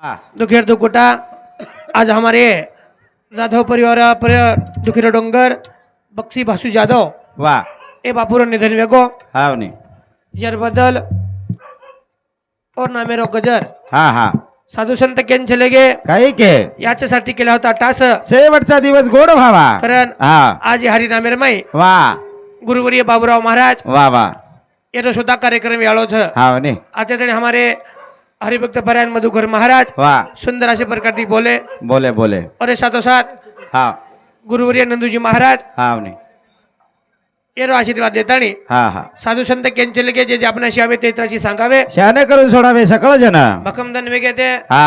दुखेर दुकुटा आज हमारे जाधव परिवार पर दुखेर डोंगर बक्षी भासू जाधव वा ए बापूर निधन वेगो हाव नी जर बदल और नामेरो गजर हा हा साधू संत केन चले गे काही के याच्यासाठी केला होता टास शेवटचा दिवस गोड व्हावा कारण हा आज हरी नामेर माई वा गुरुवर्य बाबूराव महाराज वा वा ये सुद्धा कार्यक्रम यालो छ हाव नी आता तरी हमारे हरिभक्त परायण मधुकर महाराज वा सुंदर असे प्रकार दी बोले बोले बोले और साथो साथ हा गुरुवर्य नंदूजी महाराज हाव नी येरो आशीर्वाद देतानी हा हा साधू संत केंचल के जे आपणाशी आवे ते त्राशी सांगावे शाने करून सोडावे सकळ जन भकमदन वेगे ते हा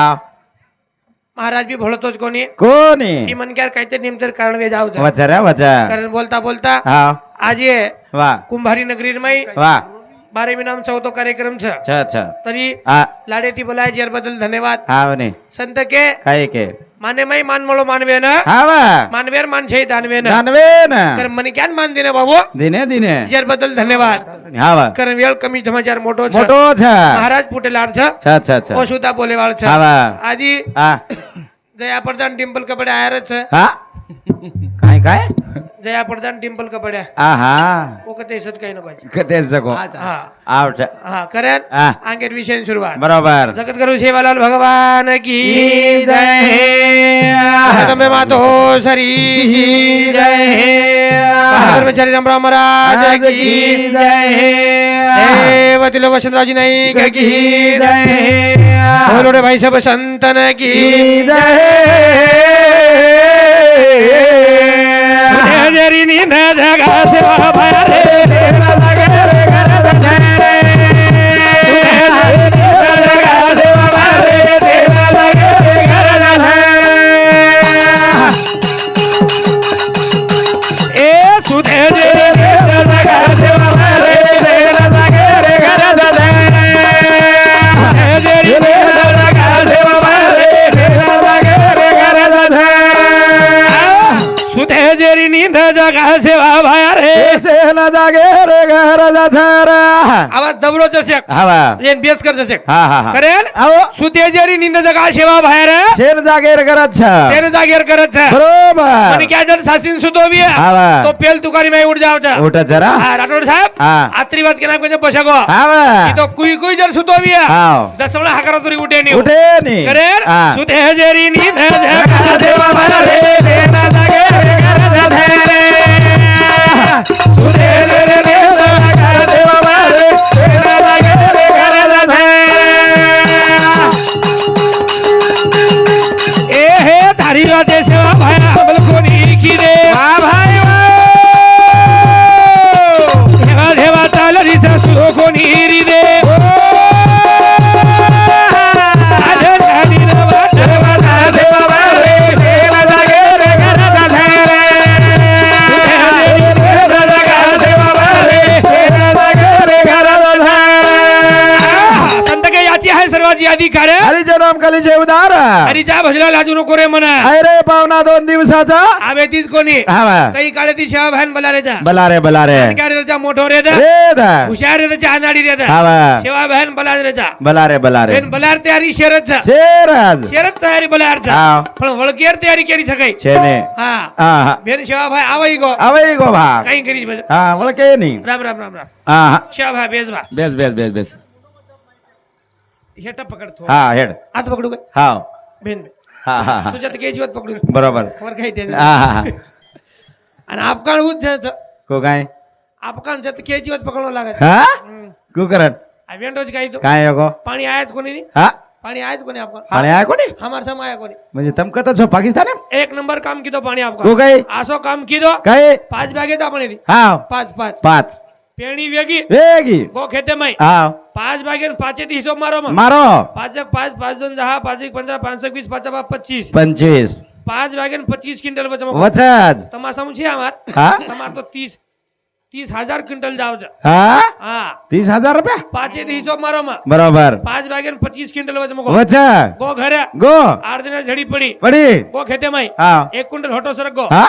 महाराज भी भोळतोच कोणी कोणी ती मनक्यार काहीतरी नेमतर कारण वे जाऊ वचरा वचा कारण बोलता बोलता हा आज ये वा कुंभारी नगरी माई वा 12 नाम चौथो कार्यक्रम छ अच्छा अच्छा तरी हा लाडेती बोलाय जर बदल धन्यवाद हाव नी संत के काही के माने माई मान मळो मानवे ना हावा मानवेर मान छे दानवे ना दानवे ना कर मन क्यान मान देने बाबू दिने दिने जर बदल धन्यवाद हावा कारण वेळ कमी समाचार मोठो छ मोठो छ महाराज पुटेलार छ अच्छा अच्छा अच्छा ओ सुद्धा बोलेवाळ छ हावा आजी हा जया प्रधान टिम्पल कपडे आयर छ हा काय काय जया प्रधान टिम्पल कपड्या आहा ओ कते सत काही नको कते जगो हा आवट हा कारण हा अंकेत विषय सुरुवात बरोबर जगत गुरु सेवालाल भगवान की की जय हे जगदंबे मातो श्री की जय हे कर्मचारी रामराव महाराज आज की की जय हे देवतील वसंतरावजी नाईक की की जय हे बोलोडे भाई सब संतन की की जय हे जरी नींद जगा सेवा भरे लगे रे घर जय जगा सेवा भरे लगे रे घर ए सुधे जगा सेवा भरे लगे रे घर जय जगा सेवा भरे लगे रे घर सुधे जरी नींद जगा सेवा भरे से न जागे रे घर जाथरा आवाज दबरो जसे हवा येन बेस कर जसे हा हा हा करेल आओ सुते जरी निंद जगा सेवा बाहेर शेर जागे रे घरात छ तेरे जागेर करत छ बरोबर आणि क्या जन सासिन सुतोवी हवा तो पेल तुकारी में उठ जाव छ उठ जरा हा राठोड साहेब हा आत्री बात के नाम के पछगो हवा तो कुई कुई जर सुतोवी हाव दसवळा हकरा तुरी उठे नी उठे नी करेल हा सुते जरी निंद जगा सेवा बाहेर तेरा जागे कर धरे सुते जरी निंद जगा सेवा बाहेर तेरा जागे कर धरे ए हे धारी राते सेवा भाया बलकोनी की रे वा भाई देवा देवा चालरी सासू कोणी री दे आधे धारी रवा देवा सेवा भारे देवा जागे रे घरात धारे देवा जागा सेवा भारे देवा जागे रे घरात धारे संत के याची आहे सर्वाची अधिकार हरी जनाम कली जेवदार हरीच्या भजला लाजू नको रे म्हणा अरे पावना 2 दिवसाचा आवे तीच कोणी हवा काही काळे ती सेवा भान बलारेचा बला रे काय रेचा मोठो रे रे दा हुशार रेचा अनाडी रे हवा सेवा भान बलारेचा बला रे बेन बलार तयारी शरतचा शेराज शरत तयारी बलारचा हाव पण वळकेर तयारी केली सकाळी छेने हा हा बेन सेवा भाई आवई गो अवई गो भा काही करी बज हा वळके नी राम राम राम राम हा सेवा भाई बेस बा बेस बेस बेस बेस हेटा पकडतो हा हेड हात पकडू काय हाव बेन हा हा हा तुझ्या तर काही जीवात पकडू बरोबर खबर काही ते हा हा हा आणि अफगाण उद्याचं को काय अफगाणच्या तर काही जीवात पकडवं लागत हा को करत वेंटोच काही तो काय को पाणी आहेच कोणी नाही हा पाणी आहेच कोणी अफगाण पाणी आहे कोणी हमार समय आहे कोणी म्हणजे तमकत छो पाकिस्तान है एक नंबर काम किदो पाणी को अफगाण काय असो काम किदो काय 5 बॅगेत आपण हाव 5 5 पेणी वेगी वेगी गो खेते माई हाव 5 बॅगेन 5 हिशोब मारो मग मारो 5 1 5 5 2 10 5 1 15 5 20 5 25 25 5 बॅगेन 25 क्विंटल बचा वचज तमाशा मुझे हमार हा हमार तो 30,000 क्विंटल जाओ जा हा हा 30,000 रुपया 5 हिशोब मारो मग बरोबर 5 बॅगेन 25 क्विंटल बचा मग वच गो घर गो 8 दिन झडी पडी पडी गो खेते माई हाव 1 क्विंटल होटो सरक गो हा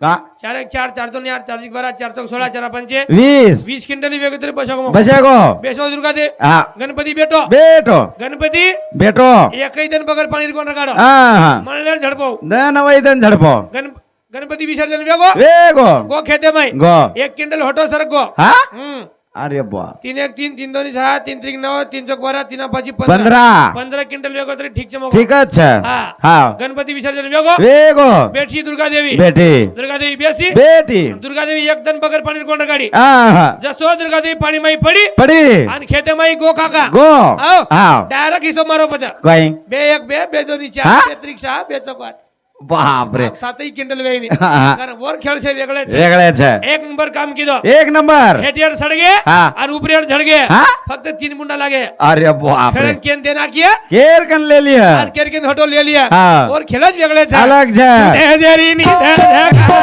का 4 1 4 4 2 8 4 1 12 4 2 16 4 5 20 20 क्विंटल वेग तरी बसको बसेगो बेसो दुर्गा दे हा गणपती बेटो बेटो गणपती बेटो एकही दिन बगर पाणी कोण काढो हा हा म्हणलं झडपो दन वैदन झडपो गणपती विसर्जन वेगो वेगो गो खेते माई गो 1 क्विंटल होटो सर गो हा हम्म अरे बा 3 1 3 3 2 6 3 3 9 3 चौक 12 3 5 15 15 15 क्विंटल वेगो तरी ठीक છે ठीक છે हा हा गणपती विसर्जन वेगो वेगो बेटशी दुर्गा देवी बेटी बेसी बेटी दुर्गा देवी एक दन बगर पाणी कोण काढी हा हा जसो दुर्गा देवी पाणी माई पडी पडी आणि खेते माई गो काका गो आओ हा डायरेक्ट हिसो मारो पचा काय बे एक बे दोन्ही हा? चार बे त्रिक सहा बे चौक 8 बाप रे 7 क्विंटल वेगणी हा, हा. कारण वर खेळ છે वेगळे છે वेगळे છે एक नंबर काम कीधो एक नंबर हेटियर सडगे हा. आणि उपरेर झडगे हा? फक्त 3 मुंडा लागे अरे बाप रे खेळन केन देना किया केर कन ले लिया आणि केर केन हटो ले लिया हा. और खेळच वेगळे છે अलग છે देजरी नी देजा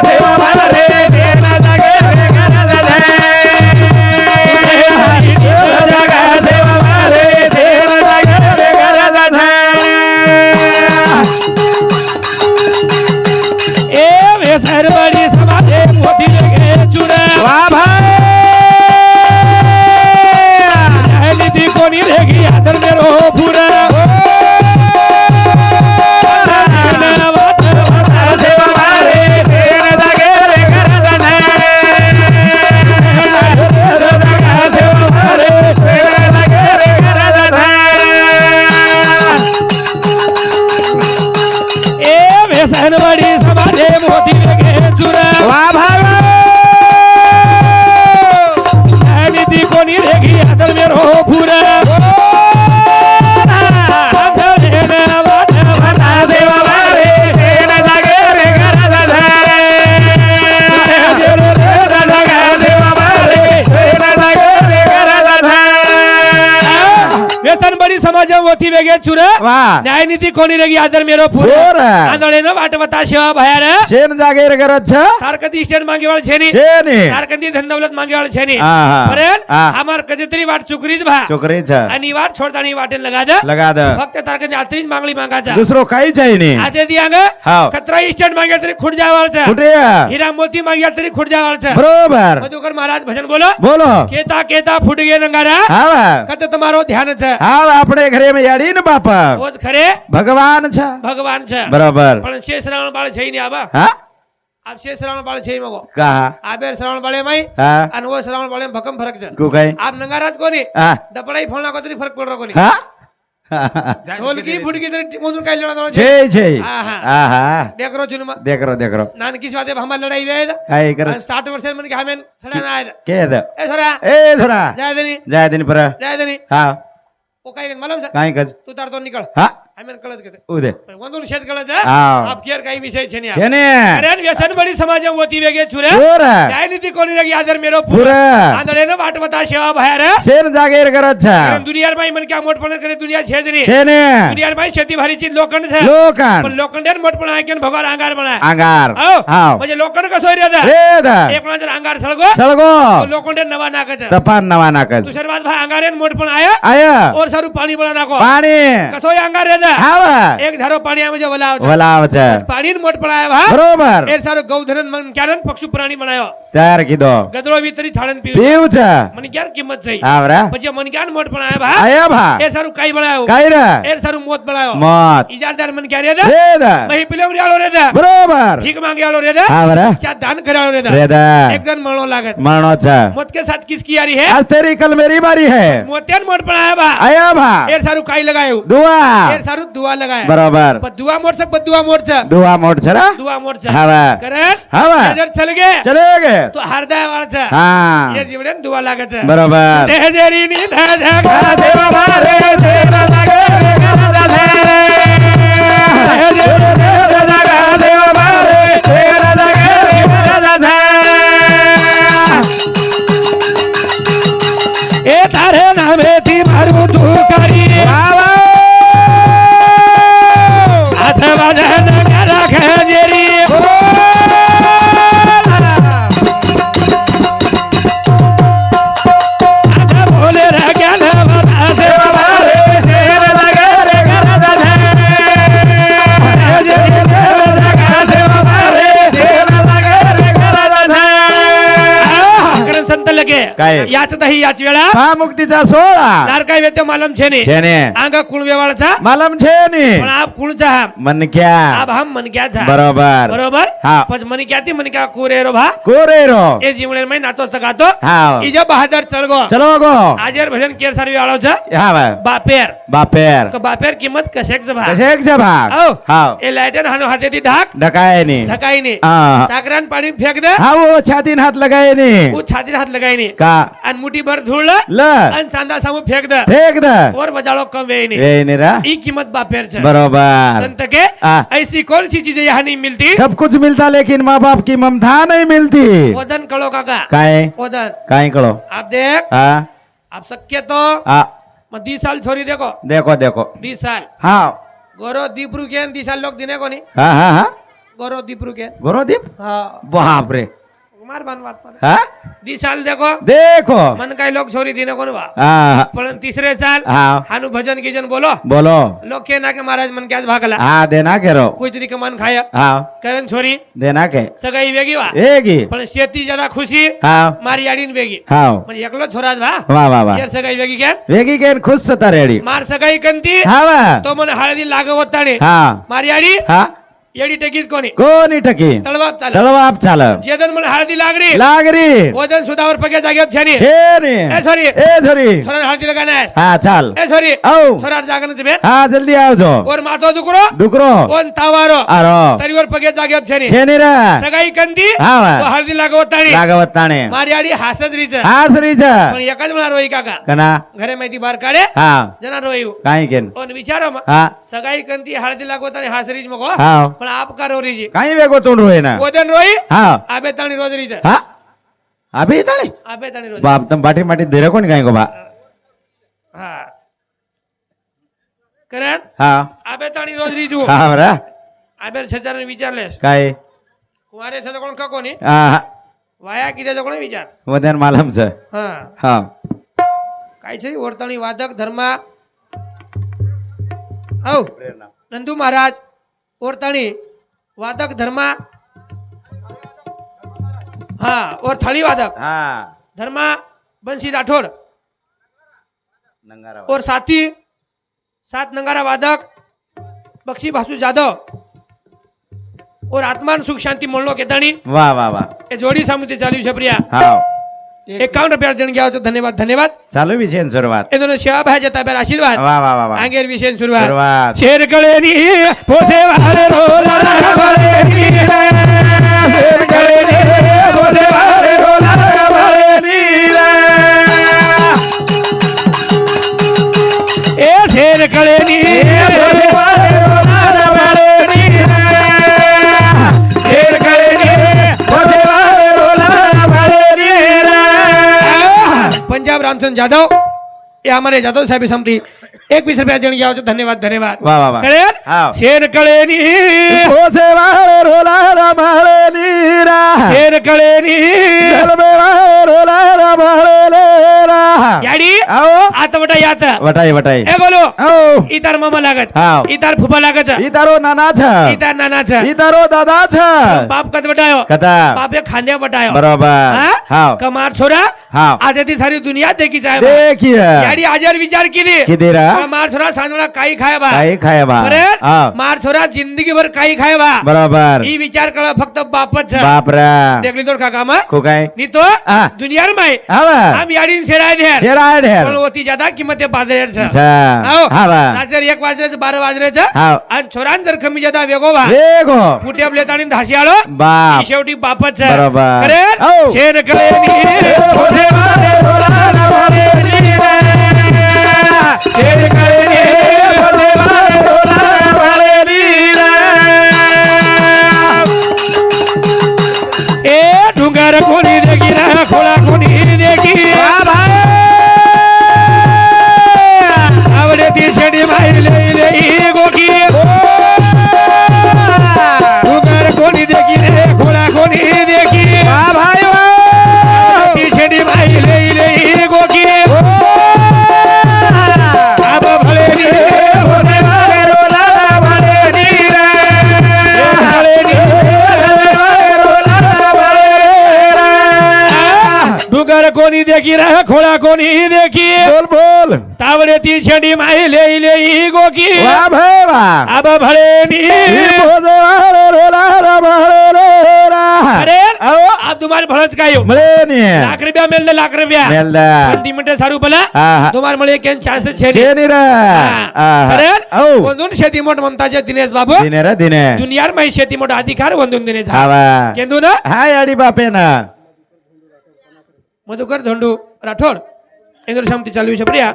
देवा मला रे देना लागे रे गरज दे देवा मला रे देना लागे रे गरज दे ए वेसर बडी समाजे मोठी गे चुडा वाह भाई आली ती कोणी रेगी आदर मेरो पुरा देवा मारे देना लागे रे गरज दे देवा मारे देना लागे रे गरज दे ए वेसन बडी समाजे मोठी गे चुरा वाह भाई आली ती कोणी रेगी आदर मेरो पुरा देवा मारे देना लागे रे गरज दे देवा मारे देना लागे रे गरज दे व्यसन बडी समाज होती वेगे चुर वाह न्यायनीती कोणी रेगी आदर मेरो पुर पुर. आंदोलन वाटवता सेवा भयार शेन जागेर गरज છે तारकती स्टेट मागेवाळ छेनी છે ને तारकती धन दौलत मागेवाळ छेनी હા હા परेल હા. हमार कधीतरी वाट चुकरीच भा છોકરી છે आणि वाट छोडतानी वाटेल लगा द लगा दे फक्त तारकती आत्रीच मागली मागाचा दुसरो काही છે ને आते दियांग हाव. खतरा स्टेट मागे तरी खुट जावाळचा कुठे हीरा मोती मागे तरी खुट जावाळचा बरोबर मधुकर महाराज भजन बोलो बोलो केता केता फूट गे नंगारा હા कत તમારો ध्यान છે હા આપણે ઘરે में याडी ને બાપા ઓજ ખરે ભગવાન છે ભગવાન છે બરોબર પણ શેષ રાવણ બાળ છે ની આબા હા આપ શેષ રાવણ બાળ છે મગો કા આબે શ્રાવણ બાळे माई હા અને ઓ શ્રાવણ બાळे ભકમ फरक છે કુ કઈ આપ નંગારાજ કોની હા ડપડાઈ ફોન લાગો તરી फरक पड रो कोनी હા ढोलकी फुटकी तरी मोजून काय लढा છે છે હા હા હા હા देखरो चुनमा દેખરો नानकी स्वादे भामा लढाई दे काय कर 60 वर्ष मन के हमेन सडा ना आय કે દે ए सरा એ ધરા जय देनी જાય દિન પર હા ओ काय मालूम છે काय कज तू तार तो निकळ હા हमेन कळत घेते उदे वंदून शेत कळत हाव. आप केर काही विषय छे છે ने अरे व्यसन बडी समाज होती वेगे छुरे पूर न्यायनीती कोणी लगी आदर मेरो पूर आंदोले न वाटवता सेवा भयार शेन जागेर गरज છે दुनियार बाई मन क्या मोठपण करे दुनिया छे ज नहीं છે ને दुनियार बाई शेती भारीची लोखंड છે लोकन पण लोखंडेर मोठपण आहे की भगवान अंगार बनाय आगार हाव हाव म्हणजे लोखंड कसो रे दा रेद एक म्हणा जर अंगार सळगो सळगो तो लोखंडेर नवा नाकच तपान नवा नाकज दुसरी बात भाई अंगारेन मोठपण आया आया और सारू पाणी बळा नाको पाणी कसो आहे अंगार रे दा हाव एक धारो पाणी आहे म्हणजे वलाव છે. वलाव છે પાણીન મોટ પડાય ભા બરોબર એ સારો ગૌધન મન ક્યારન પક્ષુ પ્રાણી બનાયો ત્યાર કીધો ગદડો વિતરી છાળન પીવ પીવ છે મને ક્યાર કિંમત છે આવરા પછી મન ક્યાર મોટ પડાય ભા આયા ભા એ સારું કાઈ બનાયો काय रे એ સારું મોત બનાયો मत इजारदार मन क्या रे दा रेद मही पिलेवरी आलो रे दा बरोबर भीख मांगे आलो रे दा आवरा चा दान करालो रे दा रेद एक दिन मळो लागत मरणो છે मोत के साथ किसकी यारी है आज तेरी कल मेरी बारी है मोत्यान मोट पडाय भा आया भा ए सारू काई लगायो दुआ ए सारू दुआ लगाया बरोबर पण दुआ मोट से दुआ मोट से दुआ मोठ છે रा दुआ मोट से हावा करन हावा नजर चल गे चले गे तो हरदाय वाळ છે हां ये जीवडेन दुआ लागत છે बरोबर देहजेरी नी धागा देवा मारे देवा लागे गरज दे देहजेरी धागा देवा मारे देवा लागे गरज दे ए तारे नामे ती मारू तू करी आवा हाथ बाजन करा खजेरी बोले रे क्या बता देवा मारे देवा लागे काय? याच दही याच वेळा पहा मुक्तीचा सोहळा लाडका वेत्य मालम छेने छेने अंग कुळवेवाळचा मालम छेनी पण आप कुळचा हा मनक्या आप हम मनक्याचा बरोबर बरोबर हा. पण मनक्या ती मनक्या कुरेरो भा कोरेरो ए जीवळे मै नातो सगातो हा इजा बहादर चलगो चलो गो आजर भजन केर सारवी आळोचा हा बा बापेर बापेर का बापेर किंमत कशेक जभा कसे एक भाग औ हा ए लाइटर हानो हाते दी ढाक ढकायनी ढकाई ने हा सागरान पाणी फेक दे हा वो छातीन हात लगायनी वो छाती हात लगाई ने का आणि मुठी भर धुळ ल आणि सांदा सामू फेक दे फेक द और बजाळो कम वे ने ये निरा ई किंमत बापेर छ बरोबर संत के आ. ऐसी कौन सी चीजें यहाँ नहीं मिलती सब कुछ मिलता लेकिन माँ बाप की ममता नहीं मिलती ओदन कळो काका काय ओदन काय कळो आप देख हा आप शक्य तो हा 20 साल छोरी देखो देखो देखो 20 साल हा गोरो दीपरू के 20 साल लोग दिने को नहीं हा हा हा गोरो दीपरू के गोरोदीप हाँ बाप रे मार बान बात पर हा 20 साल देखो देखो मन काय लोग छोरी दिने को नहीं बा हा पण तीसरे साल हा हानु भजन कीजन बोलो बोलो लोग के ना के महाराज मन क्या भागला हा देना के रो कोई तरी के मन खाया हा करण छोरी देना के सगाई वेगी वा एगी पण शेती ज्यादा खुशी हा मारी आडीन वेगी हा म्हणजे एकलो छोराज वा वा वा वा यार सगाई वेगी क्या वेगी केन खुश सता रेडी मार सगाई कंती हा वा तो मन हळदी लागवत ताणे हा मारी आडी हा येडी टेकीस कोणी कोणी टकी तळवाप चाल तळवाप चाल जेदन मन हळदी लागरी लागरी वजन सुधावर पगे जागेत छानी छेनी ए सॉरी ए झरी छोरा हळदी लगाना है हा चाल ए सॉरी औ छोरा जागनच बे हा जल्दी आवजो और मातो दुकरो दुकरो ओन तावारो आरो तरीवर पगे जागेत छानी छेनी रा सगाई कंती हा वा तो हळदी लागवत ताणे लागवत ताणे मारी आडी हासच रीच हा सरीच पण एकाच मला रोई काका कना घरे माहिती बार काढे हा जना रोई काय केन ओन विचारो मग हा सगाई कंती हळदी लागवत आणि हासरीच मग हो. हा पण आप का रोरीजी काही वेगो तोंड रोय ना वदन रोई हा आबे ताणी रोजरीच हा अभी ताणे आबे ताणी रोज बाप तम बाटी माटी धीरे कोणी काय गो बा हा करण हा आबे ताणी रोजरीजू हा बरा आबे छजारने विचारलेस काय कुमारे छजा कोण का कोणी हा वाया किती कोणी विचार वदन मालमच हा हा काय છે ઓરતાણી વાદક ધર્મા औ નંદુ મહારાજ ઓરતાણી વાદક ધર્મા હા और थाली वादक हा धर्मा बंसी राठोड नंगारा और साथी 7 नंगारा वादक बक्षी भासू जाधव और आत्मान सुख शांति मोळलो केताणी वा वा वा ए जोडी सामुते चाल्યું છે પ્રિયા हा 51 રૂપિયા દેણગી આવો છો ધન્યવાદ ધન્યવાદ चालू विषय सुरुवात એ દોનો સેવા ભાઈ જતા બેર આશીર્વાદ वा वा वा वा આંગેર વિશે શરૂઆત सुरुवात શેર ગળેની પોસે વારે રોલા ગળેની શેર ગળેની પોસે વારે રોલા ગળેની એ શેર ગળેની પોસે વારે રોલા ગળેની શેર ગળેની પોસે વારે રોલા ગળેની पंजाब रामचंद्र जाधव ये हमारे जाधव साहेब समती 21 रुपया देणगी आવો છો ધન્યવાદ ધન્યવાद वा वा वा કળેર હા શેર કળેની पोसे वारे रोला रमाळे नीरा શેર કળેની जलबे वारे रोला रमाळे रा याडी आओ आतवटा यात वटाई वटाई ए बोलो आओ इतार मामा लागत हाव. इतार फुफा लागत इतारो नाना छ इतार नाना छ इतारो दादा छ बाप कत वटायो कथा बापे खांद्या वटायो बरोबर हा? हाव कमार छोरा हाव आज ती सारी दुनिया देखी जाय देखिए याडी आजार विचार केली किती रा कमार छोरा सांजोळा काही खाय बा काही खाय बा बरं हाव मार छोरा जिंदगीभर काही खाय बा बरोबर ही विचार करा फक्त बापच छ बापरा देखली तो काका मा को काय नी तो हा. दुनियार माय हावा आम याडीन शेराय दे शेराय ढेर पण होती ज्यादा किंमत ते बाजारेर छ अच्छा हाव हावा रात्री 1 वाजल्याचं 12 वाजल्याचं हाव आणि छोरान जर कमी ज्यादा वेगो बा वेगो फुटे आपले ताणी धाशी आलो बाप ही शेवटी बापच छ बरोबर. अरे हाव. शेर कळेनी होते वारे रोला वारे नीरा. शेर कळेनी होते वारे रोला वारे नीरा. ए डुंगर कोणी देखी ना खोळा कोणी देखी आवडे ती शेडी माई लई लई गोकी डुंगर कोणी देखी रे खोळा कोणी देखी ती शेडी माई लई लई गोकी अब वर कोणी देखी रह खोळा कोणी देखी बोल बोल तावडे ती छेडी माही लेई लेई गोकी वाह भाई वाह आबा भळेनी भोजे रोला रा भाळे रा अरे आओ आप तुम्हारे भळच काय हो मळेनी लाख रुपया मिल दे लाख रुपया मेलदा 20 मिनिटं सारू बोला हा तुम्हारे मळे केन चान्स छेडी छेनी रा अरे आओ वंदून शेती मोठ ममताजे दिनेश बाबू दिने रा दिने दुनियार मै शेती मोठ अधिकार वंदून दिने झा हावा केंदू ना हाय आडी बापे ना मधुकर धोंडू राठोड इंद्र शांती चालू शप्रिया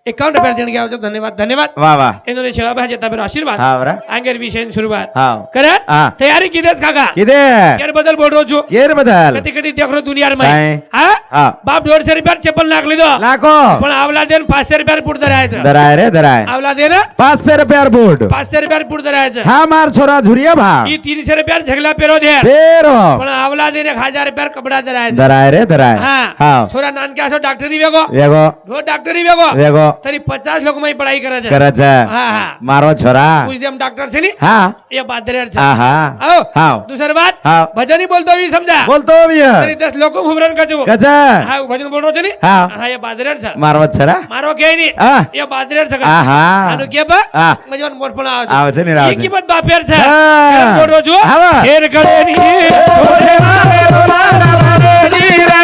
51 रुपये देणगी आवश्यक धन्यवाद धन्यवाद वाह वाह इंद्र सेवा भाजे ताबर आशीर्वाद हाव रा आंगेर विषय सुरुवात हाव करे हा तयारी किदेच काका किदे यार बदल बोल रो छु केर बदल कधी कधी देख रो दुनियार मै काय? हा हा बाप 150 रुपयात चप्पल लागली दो लाखो पण आवला देन 500 रुपयात पुढे धरायचं दराय रे दराय आवला देन 500 रुपयार बूट 500 रुपयात पुढे धरायचं हा मार छोरा झुरिया भा ही 300 रुपयात झगला पेरो दे फेरो पण आवला देन 1000 रुपयात कपडा धरायचं दराय रे दराय हा हाव छोरा नानके असो डॉक्टरी वेगो वेगो हो डॉक्टरी वेगो वेगो तरी 50 लोक मै पढ़ाई करायचं करच हा हा मारो छोरा पूछ दे हम डॉक्टर से नहीं हा ये बात दे रहे हा हा आओ हाव दूसरी बात हाव भजन ही बोलतो ही समझा बोलतो मी तरी 10 लोक हुबरन कचो कच हा भजन बोल रहे नहीं हाव हा ये बात दे रहे मारवत छरा मारो के नहीं हा ये बात दे रहे आहा अनु के बा हा मजन मोर पण आवाज आवच नि रावच ये की बात बापेर छ हा. बोल रो जो हावा. शेर करे नहीं थोड़े मारे रोला ना मारे नी रे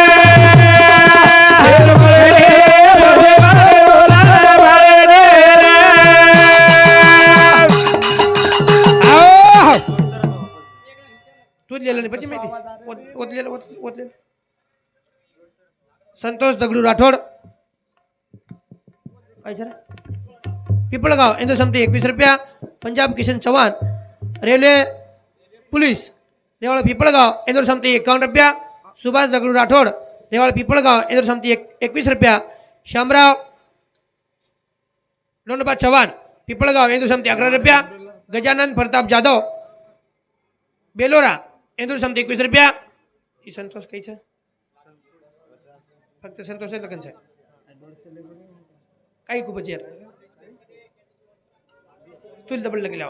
शेर करे नहीं थोड़े मारे रोला ना मारे रे आओ तू ले ले पची माहिती ओतले संतोष दगडू राठोड काय सर पिपळगाव इंदू समती 21 रुपया पंजाब किशन चव्हाण रेल्वे पुलिस रेवाळ पिपळगाव इंदूर समती 51 रुपया सुभाष दगडू राठोड रेवाळ पिपळगाव इंदूर समती 21 रुपया शामराव लोणबा चव्हाण पिपळगाव इंदूर समती 11 रुपया गजानन प्रताप जाधव बेलोरा इंदूर समती 21 रुपया ही संतोष कैच फक्त संतोष लखनच काही खूपच यार तुला डबल लगेला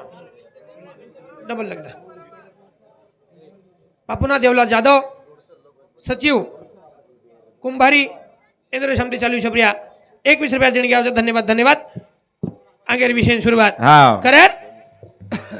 डबल लगता पापुना देवला जाधव सचिव कुंभारी इंद्र शांती चालू शप्रिया 21 रुपया देणगी आवश्यक धन्यवाद धन्यवाद आगेर विषय सुरुवात हाव करे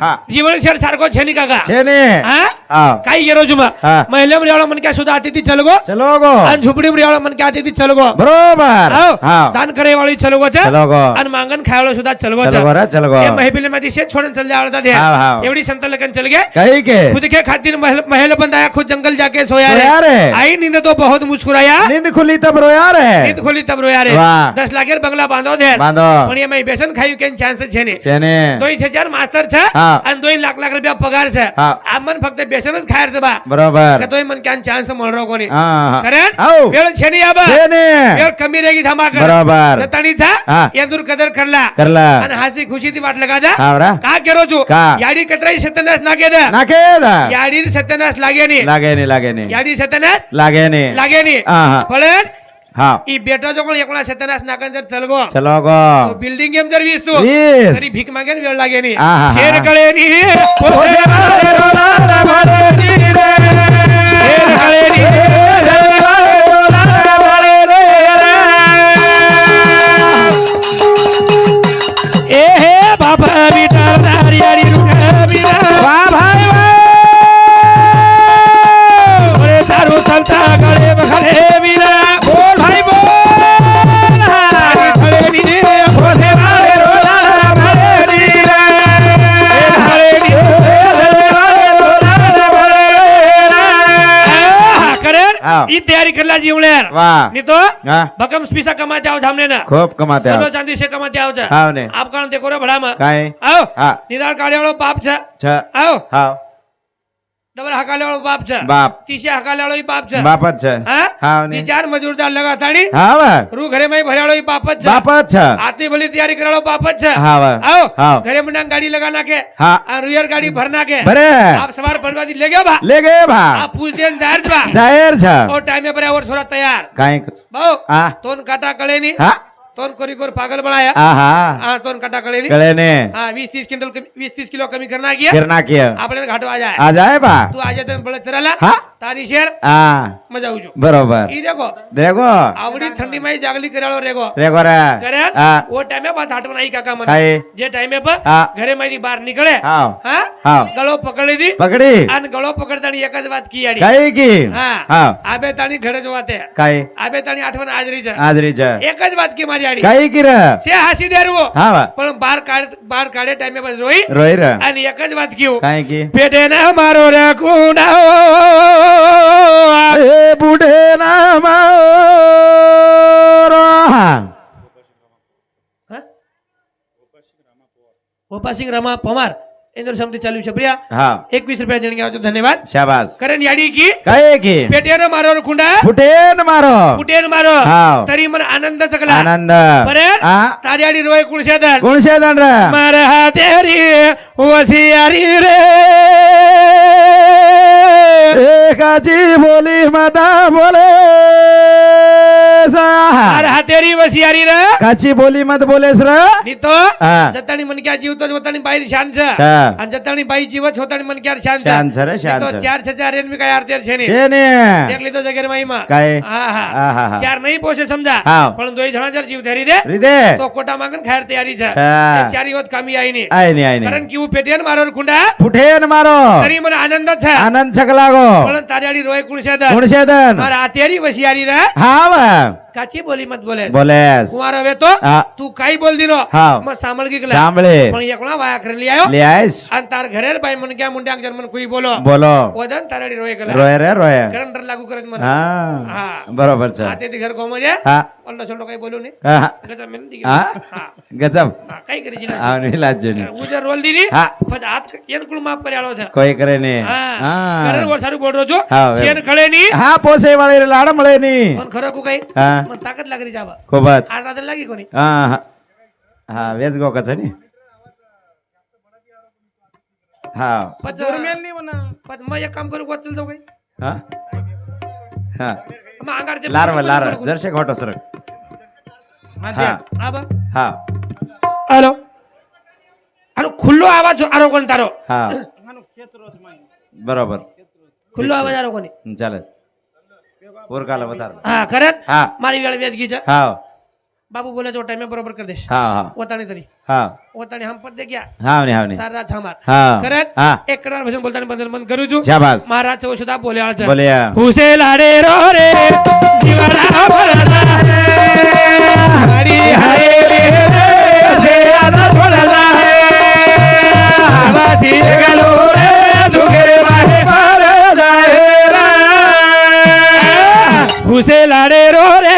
हा जीवन शेर सारखो छेनी काका छेने हा हाव काही गेलो जुमा हा. महिला रियाळा मन क्या सुद्धा आती ती चलगो चलो गो आणि झुपडी रियाळा मन क्या आती ती चलगो बरोबर हाव हाव दान करे वाली चलगो चलो गो आणि मांगन खायला सुद्धा चलगो चलो गो रे चलो गो ये महफिल मध्ये शेत छोड़न चल जावड़ा दे हाव हाव एवढी संत लगन चल गए कही के खुद के खातिर महल बंदाया खुद जंगल जाके सोया सोया रे आई नींद तो बहुत मुस्कुराया नींद खुली तब रोया रे नींद खोली तब रोया रे वाह. 10 लाखेर बंगला बांधो दे बांधो पण ये मैं बेसन खायू केन चान्स छे ने छेने 2,000 मास्टर छ हा. आणि 2 लाख रुपया पगार छ हा. आमन फक्त बेसनच खायरच बा बरोबर कतोय मन क्यान चान्स मळरो कोणी हा हा. कारण हाव. वेळ छेनी आबा छेने वेळ कमी रेगी थांबा कर बरोबर जताणीचा हा. यंदूर कदर करला करला आणि हासी खुशी ती वाटलं का जा हाव रा का केरो छु का? याडी कतराई सत्यानाश नागे दा नाके दा याडी सत्यानाश लागे नी लागे नी याडी सत्यानाश लागे नी लागे नी हा हा पण हा ई बेटा जो कोण एकला सत्यानाश नाकन जर चलगो चलो गो तो बिल्डिंग गेम जर विसतो वीस. तरी भीक मागेन वेळ लागे नी हा, हा, हा. शेर कळे नी पोहे मारे रोला ना मारे नी रे शेर कळे नी शेर मारे रोला ना मारे रे ए हे बाबा बिटा नारियारी रुका बिना वाह भाई वाह ओरे सारू संता गळे बखले बिना बोल भाई बोल हारी खळे नी रे पोहे मारे रोला ना मारे नी रे शेर कळे नी शेर मारे रोला ना मारे रे करेन हाव. ई तयारी करला जीवलेर वाह नी तो हा भकम स्पीसा कमाते आओ धामने ना खूप कमाते सोनो आहो. चांदी से कमाते आओ जा हाव ने आप कारण देखो रे भड़ा में काय आओ हा निदान काले वालो बाप छ छ आओ हाव डबल हकाले वालो बाप छ बाप तीसे हकाले वालो बाप छ बापच छ हां हाव ने 4 मजूरदार लगा थानी हाव रू घरे में भरे वालो बापच छ बापच छ आती भली तैयारी करालो बापच छ हाव आओ हाव घरे में गाड़ी लगाना के हा और रुयर गाड़ी भरना के बरे आप सवार बर्बादी ले गए बा ले गए भा आप पूछ देन जाहिर बा जाहीर छ और टाइम में बराबर थोड़ा तैयार काय बाओ आ तोन काटा कळे नी हा तोन कोरी कोर पागल बनाया आहा हां तोन काटा कळे नी कळे ने हाँ 20-30 किलो कमी करना किया किरणा किया आपने घाटो आ जाए आ जाए बा तू आ जाते बड़े चराला हा તારી શેર હા મજા આવું છું બરોબર ઈ દેખો દેખો આવડી ઠંડી માં જાગલી કરાળો રેગો રેગો રે કરે હા ઓ ટાઈમે બાદ હાટવા નહીં કાકા મને કાઈ જે ટાઈમે પર હા ઘરે માંથી બહાર નીકળે હાવ હા હાવ ગળો પકડી દી પકડી અને ગળો પકડતાની એક જ વાત કીયાડી કઈ કી હા હાવ આબે તાણી ઘરે જ વાતે કઈ આબે તાણી આઠવાના હાજરી છે હાજરી છે એક જ વાત કી મારી આડી કઈ કી રે સે હાસી દેરવો હાવ પણ બહાર કાઢે ટાઈમે બસ રોઈ રોઈ રે અને એક જ વાત કીધું કઈ કી પેટે ના મારો રે કુડાઓ એ બુઢે ના મારો ગોપાસિંહ રમા પમાર इंद्र समती चालू शप्रिया હા 21 रुपया देने के धन्यवाद શાબાશ करण याडी की કઈ કી पेटेनो मारो खुंडा ફૂટે ને મારો फुटेन मारो हाव. तरी मन आनंद सकला આનંદ बरे હા तारियाडी रोय कुळशेदन કોણ છે દંડ રે मार हातेरी वसियारी रे એકાચી બોલી માતા બોલે मार हातेरी वसियारी रे કાચી બોલી મત બોલેસ રે नी तो હા जतानी मन क्या जीव तो जतानी बाई शान छ છે आणि जतानी बाई जीव छोतानी मन क्या शान छ શાન છે રે શાન तो છે 4000 एन में काय आरतेर छे नी છે ને देख ली तो जगेर माई में કઈ હા હા આહા હા ચાર નહીં પોસે સમજા હાવ. પણ દોઈ જણા જર જીવ ધરી દે રીદે તો કોટા માંગન ખાયર તૈયારી છે છે. એ ચારી હોત કામી આઈ ની આઈ ની કારણ કે હું પેટેન મારો ખુંડા ફૂટે ને મારો તરી મને આનંદ છે આનંદ છક લાગો પણ તારિયાડી રોય કુણ છે કોણ છે દન મારા આતેરી વસિયારી રે હાવ કાચી બોલી મત બોલે બોલેસ કુંવાર હવે તો હા તું કાઈ બોલ દીનો હાવ. મત સાંભળ ગીકલા સાંભળે પણ એકલા વાયા કરી લઈ આવ્યો લે આઈશ અને તાર ઘરે ભાઈ મને ક્યાં મુંડ્યા જર્મન કોઈ બોલો બોલો ઓદન તારિયાડી રોય ગલા રોય રે રોય કરંટ લાગુ કરે મને હા હા બરોબર છે આતેથી ઘર કોમો છે હા ઓલ્લો છોડો કઈ બોલું નહીં હા ગજા મેન દી હા હા ગજબ હા કઈ કરી જીના આવની લાજની ઉજર રોલ દીધી હા પછી હાથ એન કુળ માફ કર્યાલો છે કોઈ કરે ને હા હા ઘરે વો સારું બોડરો છો હા, હવે. શેન ખળે ની હા પોસે વાળી રે લાડ મળે ની મન ખરો કુ કઈ હા મન તાકાત લાગરી જાવા ખૂબ જ આ રાત લાગી કોની હા હા હા વેજ ગો કછ ની હા પછી મેં એક કામ કરું વચલ દો કઈ હા હા આમાં આંગાર દે લાર જરશે ખોટો સરક હા આ બા હા હાલો આનો ખુલ્લો આવાજ આરો કોણ તારો હા બરોબર ખુલ્લો આવાજ આરો કોની ચાલે પૂરકાલે વધારે હા ખરેન હા મારી વેળ વેચગી છે હા બાબુ બોલે જો ટાઈમે બરોબર કરી દેશ હા હા ઓતાણી તરી હા ઓતાણી હમ પદ દે ગયા હા ને હા ને સારા થામાર હા ખરેન હા એક કરાર ભજન બોલતાની બંધ કરું છું શાબાશ મહારાજ ચૌ સુધા બોલ્યા છે બોલ્યા હુસે લાડે રો રે જીવરા ભરલા રે હરી હરે રે સે આદા છોડલા હે આવાસી ગલો રે દુગરે વાહે પર જાય હુસે લાડે રો રે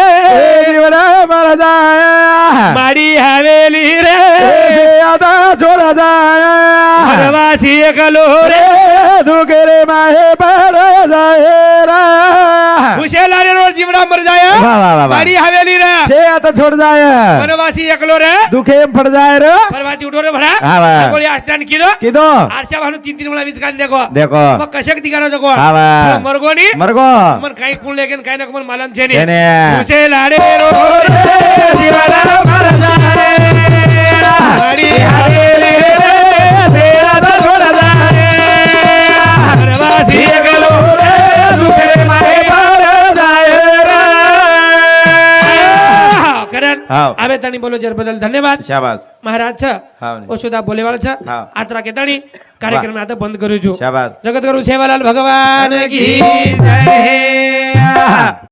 જીવડા મર જાય માડી હવેલી રે આદા છોડા જાય આવાસી ગલો રે દુગરે માહે પર જાય હુસે લાડે રો જીવડા મર જાય વાહ વાહ વાહ માડી હવેલી રે છે આ તો છોડ જાય વનવાસી એકલો રે દુખે એમ પડ જાય રે પરવાતી ઉઠો રે ભરા હા વાહ ગોળી આસ્ટાન કીધો કીધો આરસા ભાનું 3 વાળા વીજ કાન દેખો દેખો મક કશક દીકારો જકો હા વાહ મરગોની મરગો મન કાઈ કુણ લેકે કાઈ ન મન માલમ છે છે ને ને ઉસે લાડે રો રે જીવાલા મરજા માડી હારે રે તેરા દા છોડા જાય પરવાસી ગલો રે દુખરે મારે પર જાય રે કરણ હા આવે તણી બોલો જર બદલ ધન્યવાદ શાબાશ મહારાજ છે હા ઓછુદા બોલેવાળ છે હા. આતરા કે તણી કાર્યક્રમ આ તો બંધ કરું છું શાબાશ જગત ગુરુ સેવાલાલ ભગવાન કી જય